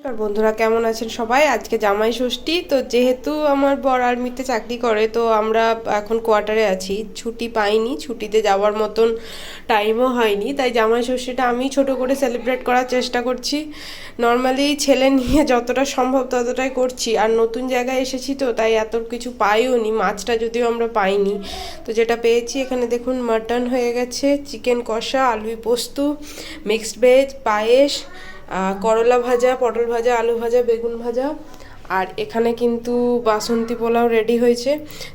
নমস্কার বন্ধুরা, কেমন আছেন সবাই? আজকে জামাই ষষ্ঠী, তো যেহেতু আমার বর আর্মিতে চাকরি করে, তো আমরা এখন কোয়ার্টারে আছি, ছুটি পাইনি, ছুটিতে যাওয়ার মতন টাইমও হয়নি, তাই জামাই ষষ্ঠীটা আমি ছোট করে সেলিব্রেট করার চেষ্টা করছি। নর্মালি ছেলে নিয়ে যতটা সম্ভব ততটাই করছি, আর নতুন জায়গায় এসেছি তো তাই এত কিছু পাইও নি, মাছটা যদিও আমরা পাইনি। তো যেটা পেয়েছি এখানে দেখুন, মাটন হয়ে গেছে, চিকেন কষা, আলু পোস্ত, মিক্সড ভেজ, পায়েস, করলা ভাজা, পটল ভাজা, আলু ভাজা, বেগুন ভাজা, আর এখানে কিন্তু বাসন্তী পোলাও রেডি হয়েছে।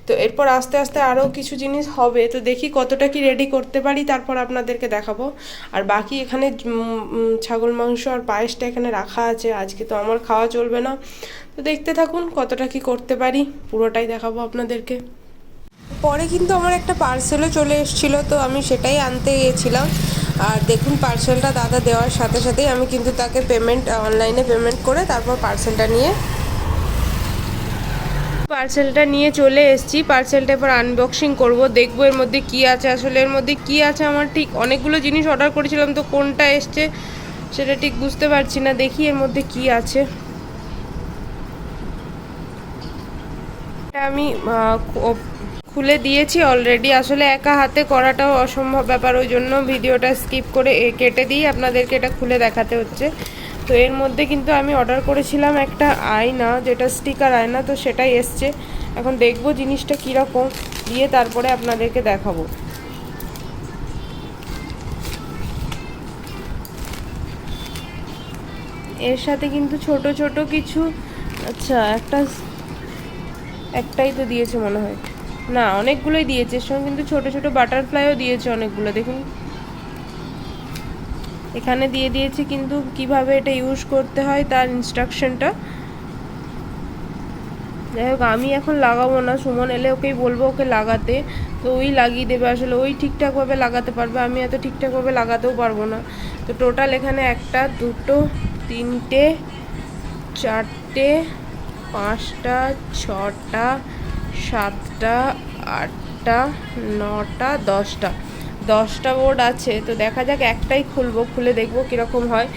তো এরপর আস্তে আস্তে আরও কিছু জিনিস হবে, তো দেখি কতটা কি রেডি করতে পারি, তারপর আপনাদেরকে দেখাবো। আর বাকি এখানে ছাগল মাংস আর পায়েসটা এখানে রাখা আছে, আজকে তো আমার খাওয়া চলবে না, তো দেখতে থাকুন কতটা কি করতে পারি, পুরোটাই দেখাবো আপনাদেরকে। পরে কিন্তু আমার একটা পার্সেলও চলে এসেছিলো, তো আমি সেটাই আনতে গিয়েছিলাম। আর দেখুন, পার্সেলটা দাদা দেওয়ার সাথে সাথেই আমি কিন্তু তাকে অনলাইনে পেমেন্ট করে তারপর পার্সেলটা নিয়ে চলে এসেছি। পার্সেলটা এবার আনবক্সিং করব, দেখবো এর মধ্যে কি আছে। আসলে এর মধ্যে কি আছে, আমার ঠিক অনেকগুলো জিনিস অর্ডার করেছিলাম, তো কোনটা এসছে সেটা ঠিক বুঝতে পারছি না। দেখি এর মধ্যে কি আছে। আমি খুলে দিয়েছি অলরেডি। আসলে একা হাতে করাটাও অসম্ভব ব্যাপার, ওই জন্য ভিডিওটা স্কিপ করে কেটে দিয়ে আপনাদেরকে এটা খুলে দেখাতে হচ্ছে। তো এর মধ্যে কিন্তু আমি অর্ডার করেছিলাম একটা আয়না, যেটা স্টিকার আয়না, তো সেটাই এসছে। এখন দেখবো জিনিসটা কীরকম, দিয়ে তারপরে আপনাদেরকে দেখাবো। এর সাথে কিন্তু ছোট ছোট কিছু, আচ্ছা একটাই তো দিয়েছে মনে হয়, না অনেকগুলোই দিয়েছে, এর সঙ্গে কিন্তু ছোট ছোট বাটারফ্লাইও দিয়েছে অনেকগুলো। দেখুন এখানে দিয়ে দিয়েছে কিন্তু কিভাবে এটা ইউজ করতে হয় তার ইনস্ট্রাকশনটা। যাই হোক, আমি এখন লাগাবো না, সুমন এলে ওকেই বলবো ওকে লাগাতে, তো ওই লাগিয়ে দেবে। আসলে ওই ঠিকঠাকভাবে লাগাতে পারবে, আমি এত ঠিকঠাকভাবে লাগাতেও পারবো না। তো টোটাল এখানে 1 2 3 4 5 6 7 8 9 10টা বোর্ড আছে। তো দেখা যাক, একটাই খুলবো, খুলে দেখবো কীরকম হয়,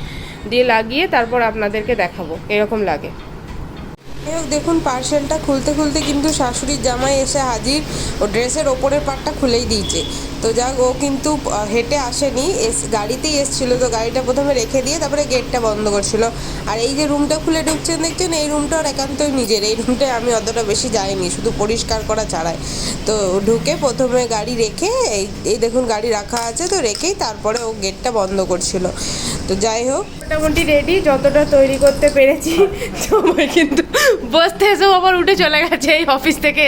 দিয়ে লাগিয়ে তারপর আপনাদেরকে দেখাবো এরকম লাগে। দেখুন, পার্সেলটা খুলতে খুলতে কিন্তু শাশুড়ির জামাই এসে হাজির। ও ড্রেসের ওপরের পার্টটা খুলেই দিয়েছে। তো যাক, ও কিন্তু হেঁটে আসেনি, গাড়িতেই এসেছিলো। তো গাড়িটা প্রথমে রেখে দিয়ে তারপরে গেটটা বন্ধ করছিল। আর এই যে রুমটা খুলে ঢুকছেন দেখছেন, এই রুমটা ওর একান্তই নিজের। এই রুমটায় আমি অতটা বেশি যাইনি, শুধু পরিষ্কার করা ছাড়াই। তো ঢুকে প্রথমে গাড়ি রেখে, এই দেখুন গাড়ি রাখা আছে, তো রেখেই তারপরে ও গেটটা বন্ধ করছিল। তো যাই হোক, মোটামুটি রেডি, যতটা তৈরি করতে পেরেছি। সবাই কিন্তু বসতে এসেও আবার উঠে চলে গেছে, এই অফিস থেকে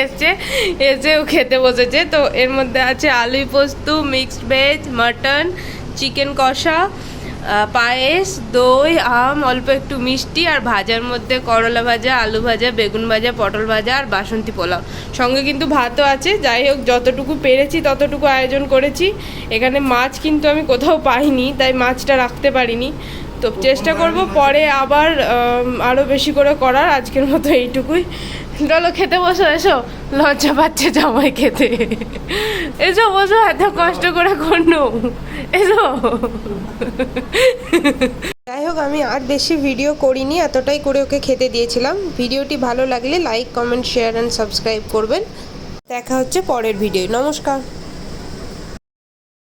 এসেও খেতে বসেছে। তো এর মধ্যে আছে আলু পোস্ত, মিক্সড ভেজ, মাটন, চিকেন কষা, পায়েস, দই, আম, অল্প একটু মিষ্টি, আর ভাজার মধ্যে করলা ভাজা, আলু ভাজা, বেগুন ভাজা, পটল ভাজা, আর বাসন্তী পোলাও। সঙ্গে কিন্তু ভাতও আছে। যাই হোক, যতটুকু পেরেছি ততটুকু আয়োজন করেছি। এখানে মাছ কিন্তু আমি কোথাও পাইনি, তাই মাছটা রাখতে পারিনি। তো চেষ্টা করব পরে আবার আরও বেশি করে করার। আজকের মতো এইটুকুই। চলো খেতে বসো, এসো, লজ্জা পাচ্ছে জামাই খেতে। এসো বসো, এত কষ্ট করে করলো, এসো। যাই হোক, আমি আর বেশি ভিডিও করিনি, এতটাই করে ওকে খেতে দিয়েছিলাম। ভিডিওটি ভালো লাগলে like, comment, share and subscribe করবেন। দেখা হচ্ছে পরের ভিডিও। নমস্কার।